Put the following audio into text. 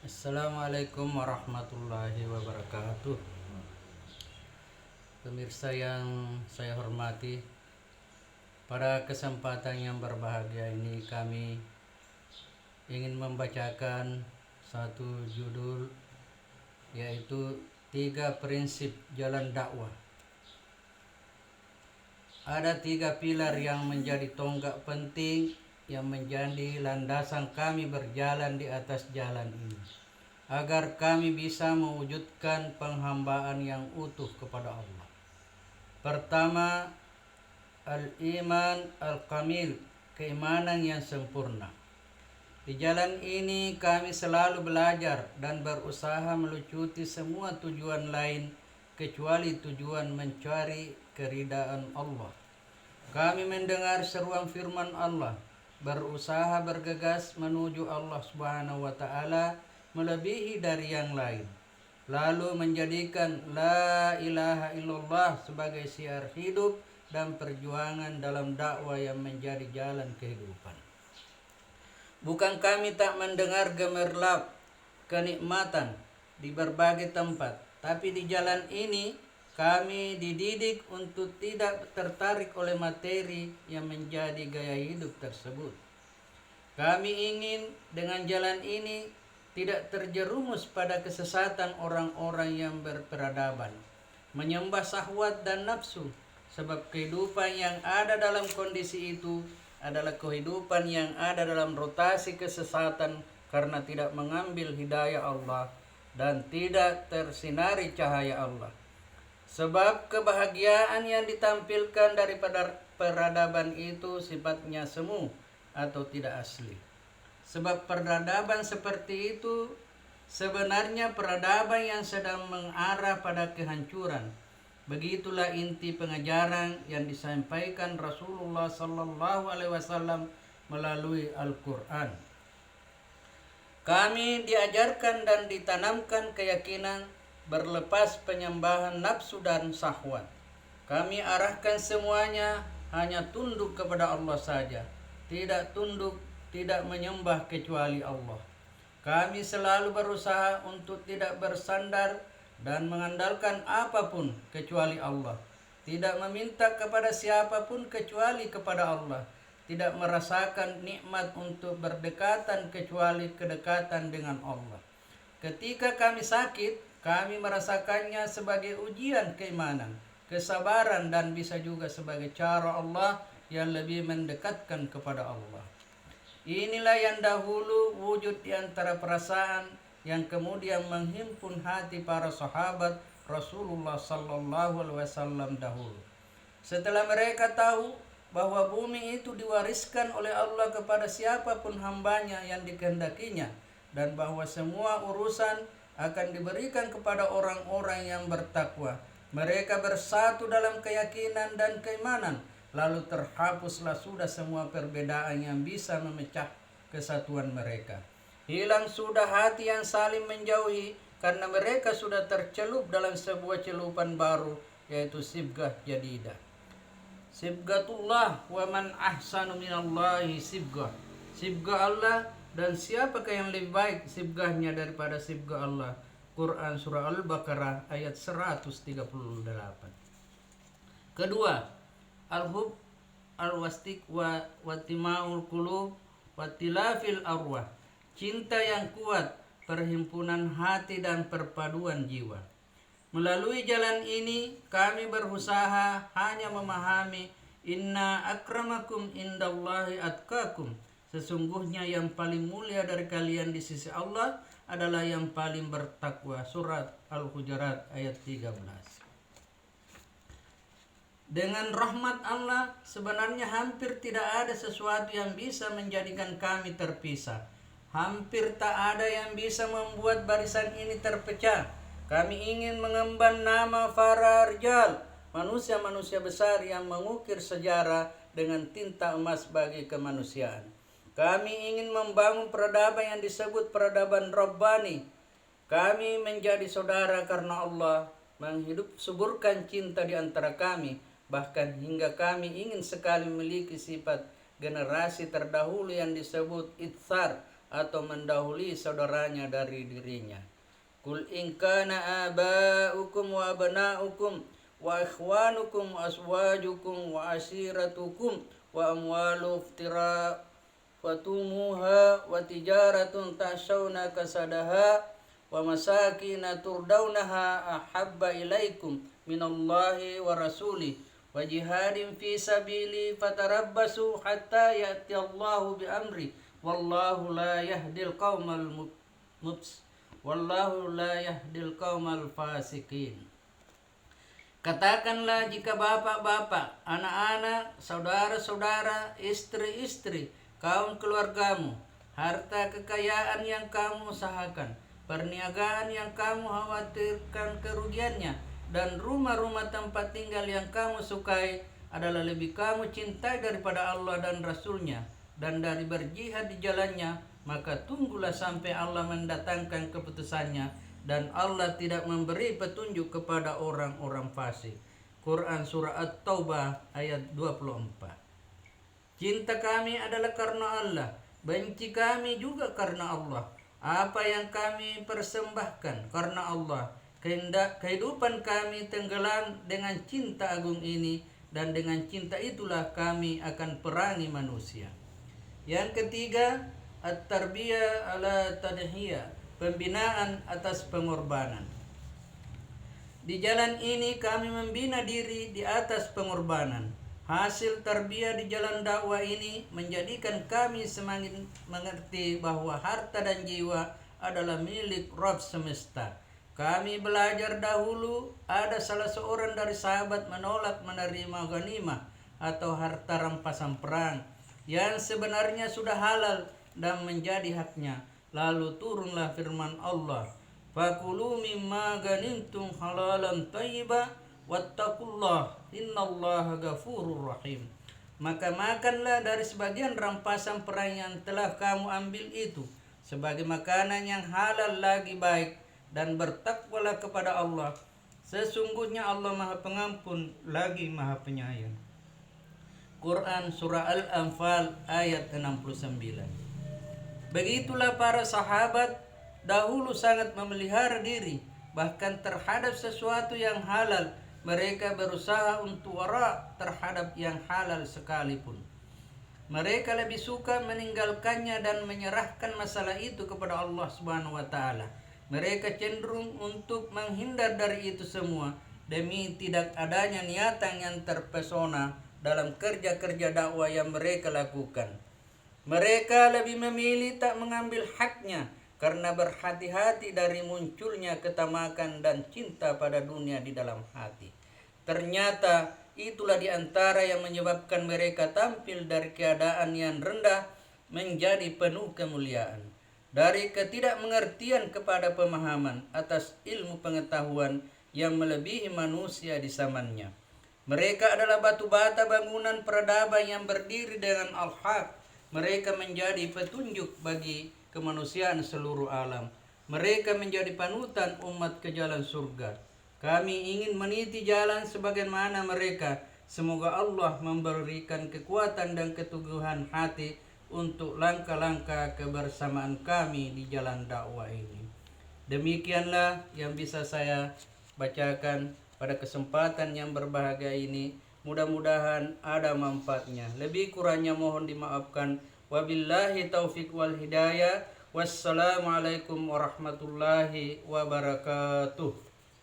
Assalamualaikum warahmatullahi wabarakatuh. Pemirsa yang saya hormati, pada kesempatan yang berbahagia ini kami ingin membacakan satu judul, yaitu 3 prinsip jalan dakwah. Ada 3 pilar yang menjadi tonggak penting yang menjadi landasan kami berjalan di atas jalan ini, agar kami bisa mewujudkan penghambaan yang utuh kepada Allah. Pertama, al-iman al-kamil, keimanan yang sempurna. Di jalan ini kami selalu belajar dan berusaha melucuti semua tujuan lain kecuali tujuan mencari keridaan Allah. Kami mendengar seruan firman Allah, berusaha bergegas menuju Allah Subhanahu wa taala melebihi dari yang lain, lalu menjadikan la ilaha illallah sebagai syiar hidup dan perjuangan dalam dakwah yang menjadi jalan kehidupan. Bukan kami tak mendengar gemerlap kenikmatan di berbagai tempat, tapi di jalan ini kami dididik untuk tidak tertarik oleh materi yang menjadi gaya hidup tersebut. Kami ingin dengan jalan ini tidak terjerumus pada kesesatan orang-orang yang berperadaban, menyembah syahwat dan nafsu, sebab kehidupan yang ada dalam kondisi itu adalah kehidupan yang ada dalam rotasi kesesatan karena tidak mengambil hidayah Allah dan tidak tersinari cahaya Allah. Sebab kebahagiaan yang ditampilkan daripada peradaban itu sifatnya semu atau tidak asli. Sebab peradaban seperti itu sebenarnya peradaban yang sedang mengarah pada kehancuran. Begitulah inti pengajaran yang disampaikan Rasulullah sallallahu alaihi wasallam melalui Al-Qur'an. Kami diajarkan dan ditanamkan keyakinan berlepas penyembahan nafsu dan syahwat. Kami arahkan semuanya hanya tunduk kepada Allah saja, tidak tunduk, tidak menyembah kecuali Allah. Kami selalu berusaha untuk tidak bersandar dan mengandalkan apapun kecuali Allah, tidak meminta kepada siapapun kecuali kepada Allah, tidak merasakan nikmat untuk berdekatan kecuali kedekatan dengan Allah. Ketika kami sakit, kami merasakannya sebagai ujian keimanan, kesabaran, dan bisa juga sebagai cara Allah yang lebih mendekatkan kepada Allah. Inilah yang dahulu wujud di antara perasaan yang kemudian menghimpun hati para sahabat Rasulullah sallallahu alaihi wasallam dahulu. Setelah mereka tahu bahwa bumi itu diwariskan oleh Allah kepada siapapun hambanya yang dikehendakinya, dan bahwa semua urusan akan diberikan kepada orang-orang yang bertakwa, mereka bersatu dalam keyakinan dan keimanan, lalu terhapuslah sudah semua perbedaan yang bisa memecah kesatuan mereka. Hilang sudah hati yang saling menjauhi karena mereka sudah tercelup dalam sebuah celupan baru, yaitu sibgah jadidah. Sibgatullah wa man ahsanu minallahi sibgah. Sibgah Allah, dan siapakah yang lebih baik sibgahnya daripada sibgah Allah. Quran surah Al-Baqarah ayat 138. Kedua, al-hub al-wastik wa timaul qulub wa tilafil arwah. Cinta yang kuat, perhimpunan hati dan perpaduan jiwa. Melalui jalan ini kami berusaha hanya memahami inna akramakum indallahi atqakum. Sesungguhnya yang paling mulia dari kalian di sisi Allah adalah yang paling bertakwa. Surat Al-Hujurat ayat 13. Dengan rahmat Allah sebenarnya hampir tidak ada sesuatu yang bisa menjadikan kami terpisah. Hampir tak ada yang bisa membuat barisan ini terpecah. Kami ingin mengemban nama para rijal, manusia-manusia besar yang mengukir sejarah dengan tinta emas bagi kemanusiaan. Kami ingin membangun peradaban yang disebut peradaban Rabbani. Kami menjadi saudara karena Allah menghidup suburkan cinta di antara kami. Bahkan hingga kami ingin sekali memiliki sifat generasi terdahulu yang disebut itsar, atau mendahului saudaranya dari dirinya. Qul in kana aba'ukum wa abna'ukum wa ikhwanukum wa azwajukum wa ashiratukum wa amwalu fatumuha wa tijaratun tahshawna kasadaha wa masakina turdawnaha ahabba ilaikum minallahi wa rasulih wa jihadin fi sabili fatarabbasu hatta ya'tiyallahu bi amri wallahu la yahdil qaumal fasikin. Katakanlah, jika bapak-bapak, anak-anak, saudara-saudara, istri-istri, kaum keluargamu, harta kekayaan yang kamu usahakan, perniagaan yang kamu khawatirkan kerugiannya, dan rumah-rumah tempat tinggal yang kamu sukai adalah lebih kamu cintai daripada Allah dan Rasulnya, dan dari berjihad di jalannya, maka tunggulah sampai Allah mendatangkan keputusannya, dan Allah tidak memberi petunjuk kepada orang-orang fasik. Quran Surah At-Taubah ayat 24. Cinta kami adalah karena Allah, benci kami juga karena Allah. Apa yang kami persembahkan karena Allah, kehidupan kami tenggelam dengan cinta agung ini, dan dengan cinta itulah kami akan perangi manusia. Yang ketiga, at-tarbiyah ala tadhiyah, pembinaan atas pengorbanan. Di jalan ini kami membina diri di atas pengorbanan. Hasil tarbiyah di jalan dakwah ini menjadikan kami semakin mengerti bahwa harta dan jiwa adalah milik Rabb semesta. Kami belajar dahulu ada salah seorang dari sahabat menolak menerima ghanimah atau harta rampasan perang yang sebenarnya sudah halal dan menjadi haknya. Lalu turunlah firman Allah, fakulu mimma ghanimtum halalan thayyiba wattaqullah innallaha ghafurur rahim. Maka makanlah dari sebagian rampasan perang yang telah kamu ambil itu sebagai makanan yang halal lagi baik, dan bertakwalah kepada Allah. Sesungguhnya Allah Maha Pengampun lagi Maha Penyayang. Quran Surah Al-Anfal ayat 69. Begitulah para sahabat dahulu sangat memelihara diri, bahkan terhadap sesuatu yang halal mereka berusaha untuk wara terhadap yang halal sekalipun. Mereka lebih suka meninggalkannya dan menyerahkan masalah itu kepada Allah Subhanahu wa taala. Mereka cenderung untuk menghindar dari itu semua demi tidak adanya niatan yang terpesona dalam kerja-kerja dakwah yang mereka lakukan. Mereka lebih memilih tak mengambil haknya karena berhati-hati dari munculnya ketamakan dan cinta pada dunia di dalam hati. Ternyata itulah di antara yang menyebabkan mereka tampil dari keadaan yang rendah menjadi penuh kemuliaan. Dari ketidakmengertian kepada pemahaman atas ilmu pengetahuan yang melebihi manusia di zamannya. Mereka adalah batu bata bangunan peradaban yang berdiri dengan al-haq. Mereka menjadi petunjuk bagi kemanusiaan seluruh alam. Mereka menjadi panutan umat ke jalan surga. Kami ingin meniti jalan sebagaimana mereka. Semoga Allah memberikan kekuatan dan keteguhan hati untuk langkah-langkah kebersamaan kami di jalan dakwah ini. Demikianlah yang bisa saya bacakan pada kesempatan yang berbahagia ini. Mudah-mudahan ada manfaatnya. Lebih kurangnya mohon dimaafkan. Wabillahi taufiq wal hidayah. Wassalamualaikum warahmatullahi wabarakatuh.